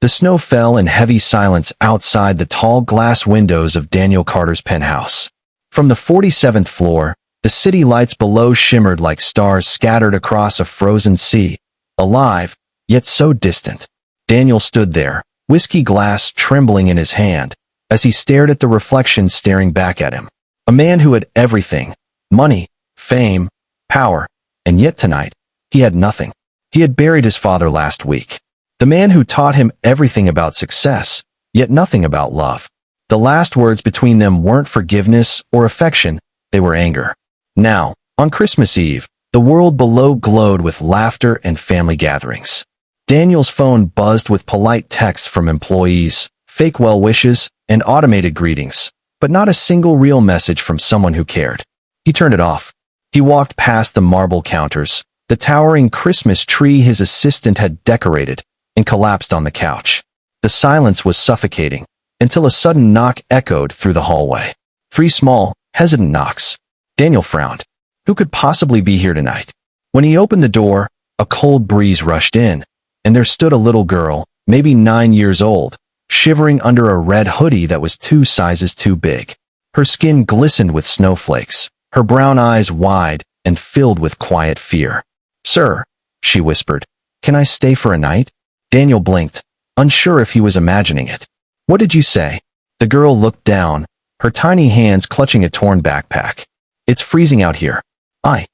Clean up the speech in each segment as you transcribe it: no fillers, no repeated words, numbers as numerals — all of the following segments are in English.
The snow fell in heavy silence outside the tall glass windows of Daniel Carter's penthouse. From the 47th floor, the city lights below shimmered like stars scattered across a frozen sea, alive, yet so distant. Daniel stood there, whiskey glass trembling in his hand, as he stared at the reflection staring back at him. A man who had everything: money, fame, power, and yet tonight, he had nothing. He had buried his father last week. The man who taught him everything about success, yet nothing about love. The last words between them weren't forgiveness or affection, they were anger. Now, on Christmas Eve, the world below glowed with laughter and family gatherings. Daniel's phone buzzed with polite texts from employees, fake well wishes, and automated greetings, but not a single real message from someone who cared. He turned it off. He walked past the marble counters, the towering Christmas tree his assistant had decorated, and collapsed on the couch. The silence was suffocating, until a sudden knock echoed through the hallway. 3 small, hesitant knocks. Daniel frowned. Who could possibly be here tonight? When he opened the door, a cold breeze rushed in, and there stood a little girl, maybe 9 years old, shivering under a red hoodie that was 2 sizes too big. Her skin glistened with snowflakes, her brown eyes wide and filled with quiet fear. "Sir," she whispered, "can I stay for a night?" Daniel blinked, unsure if he was imagining it. "What did you say?" The girl looked down, her tiny hands clutching a torn backpack. "It's freezing out here. I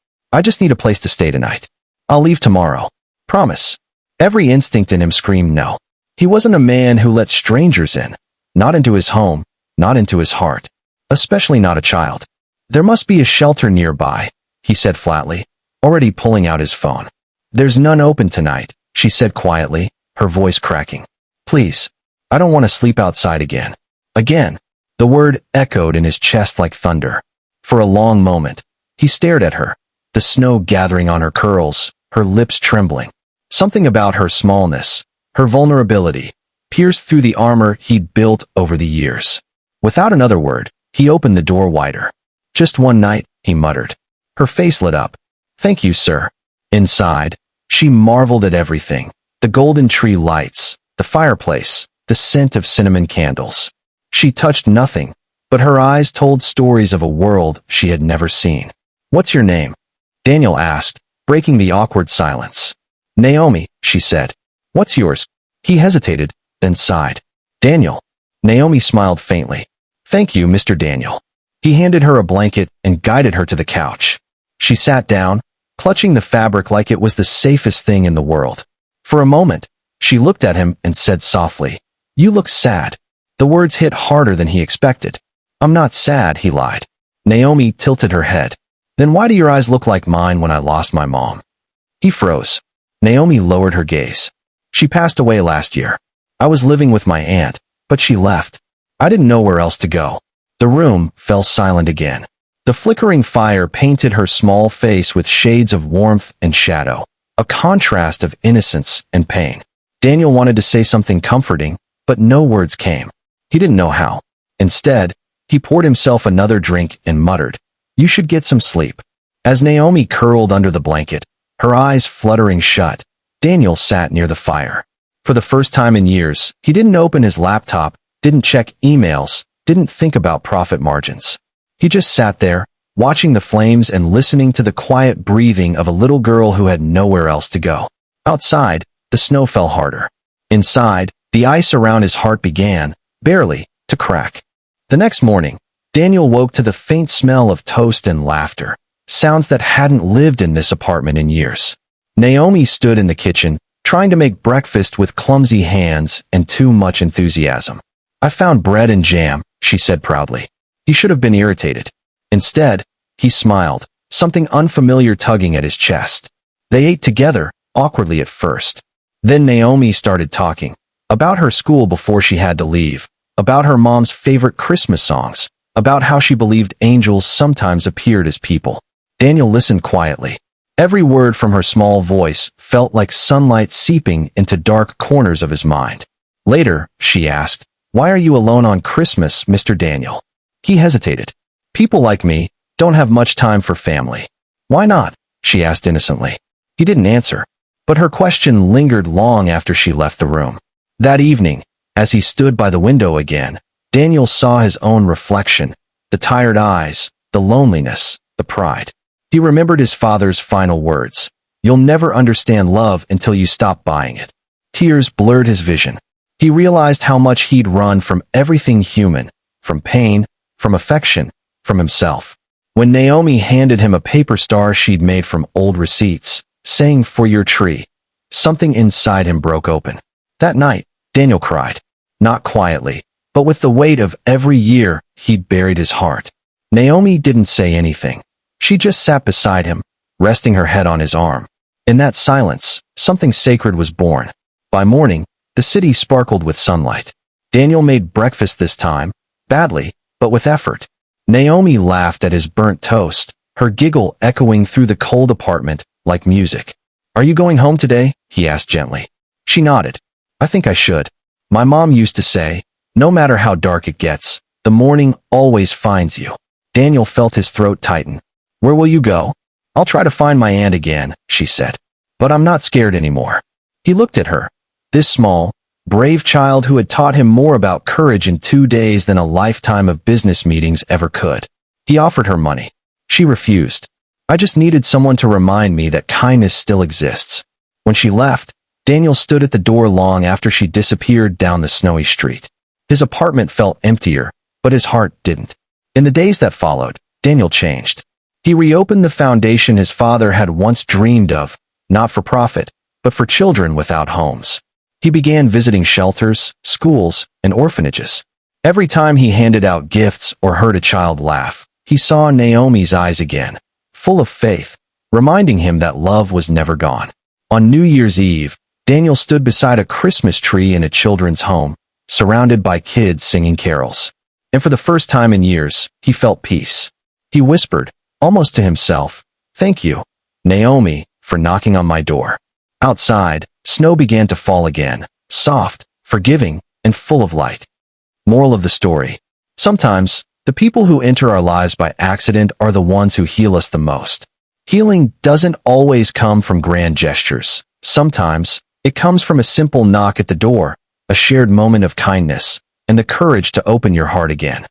just need a place to stay tonight. I'll leave tomorrow. Promise." Every instinct in him screamed no. He wasn't a man who let strangers in. Not into his home, not into his heart. Especially not a child. "There must be a shelter nearby," he said flatly, already pulling out his phone. "There's none open tonight," she said quietly, her voice cracking. "Please. I don't want to sleep outside again." Again. The word echoed in his chest like thunder. For a long moment, he stared at her, the snow gathering on her curls, her lips trembling. Something about her smallness, her vulnerability, pierced through the armor he'd built over the years. Without another word, he opened the door wider. "Just one night," he muttered. Her face lit up. "Thank you, sir." Inside, she marveled at everything. The golden tree lights, the fireplace, the scent of cinnamon candles. She touched nothing, but her eyes told stories of a world she had never seen. "What's your name?" Daniel asked, breaking the awkward silence. "Naomi," she said. "What's yours?" He hesitated, then sighed. "Daniel." Naomi smiled faintly. "Thank you, Mr. Daniel." He handed her a blanket and guided her to the couch. She sat down, clutching the fabric like it was the safest thing in the world. For a moment, she looked at him and said softly, "You look sad." The words hit harder than he expected. "I'm not sad," he lied. Naomi tilted her head. "Then why do your eyes look like mine when I lost my mom?" He froze. Naomi lowered her gaze. "She passed away last year. I was living with my aunt, but she left. I didn't know where else to go." The room fell silent again. The flickering fire painted her small face with shades of warmth and shadow, a contrast of innocence and pain. Daniel wanted to say something comforting, but no words came. He didn't know how. Instead, he poured himself another drink and muttered, "You should get some sleep." As Naomi curled under the blanket, her eyes fluttering shut, Daniel sat near the fire. For the first time in years, he didn't open his laptop, didn't check emails, didn't think about profit margins. He just sat there, watching the flames and listening to the quiet breathing of a little girl who had nowhere else to go. Outside, the snow fell harder. Inside, the ice around his heart began, barely, to crack. The next morning, Daniel woke to the faint smell of toast and laughter, sounds that hadn't lived in this apartment in years. Naomi stood in the kitchen, trying to make breakfast with clumsy hands and too much enthusiasm. "I found bread and jam," she said proudly. He should have been irritated. Instead, he smiled, something unfamiliar tugging at his chest. They ate together, awkwardly at first. Then Naomi started talking, about her school before she had to leave, about her mom's favorite Christmas songs, about how she believed angels sometimes appeared as people. Daniel listened quietly. Every word from her small voice felt like sunlight seeping into dark corners of his mind. Later, she asked, "Why are you alone on Christmas, Mr. Daniel?" He hesitated. "People like me don't have much time for family." "Why not?" she asked innocently. He didn't answer, but her question lingered long after she left the room. That evening, as he stood by the window again, Daniel saw his own reflection, the tired eyes, the loneliness, the pride. He remembered his father's final words, "You'll never understand love until you stop buying it." Tears blurred his vision. He realized how much he'd run from everything human, from pain, from affection, from himself. When Naomi handed him a paper star she'd made from old receipts, saying "For your tree," something inside him broke open. That night, Daniel cried. Not quietly, but with the weight of every year he'd buried his heart. Naomi didn't say anything. She just sat beside him, resting her head on his arm. In that silence, something sacred was born. By morning, the city sparkled with sunlight. Daniel made breakfast this time, badly, but with effort. Naomi laughed at his burnt toast, her giggle echoing through the cold apartment like music. "Are you going home today?" he asked gently. She nodded. "I think I should. My mom used to say, no matter how dark it gets, the morning always finds you." Daniel felt his throat tighten. "Where will you go?" "I'll try to find my aunt again," she said. "But I'm not scared anymore." He looked at her. This small, brave child who had taught him more about courage in 2 days than a lifetime of business meetings ever could. He offered her money. She refused. "I just needed someone to remind me that kindness still exists." When she left, Daniel stood at the door long after she disappeared down the snowy street. His apartment felt emptier, but his heart didn't. In the days that followed, Daniel changed. He reopened the foundation his father had once dreamed of, not for profit, but for children without homes. He began visiting shelters, schools, and orphanages. Every time he handed out gifts or heard a child laugh, he saw Naomi's eyes again, full of faith, reminding him that love was never gone. On New Year's Eve, Daniel stood beside a Christmas tree in a children's home, surrounded by kids singing carols. And for the first time in years, he felt peace. He whispered, almost to himself, "Thank you, Naomi, for knocking on my door." Outside, snow began to fall again, soft, forgiving, and full of light. Moral of the story: sometimes, the people who enter our lives by accident are the ones who heal us the most. Healing doesn't always come from grand gestures. Sometimes, it comes from a simple knock at the door, a shared moment of kindness, and the courage to open your heart again.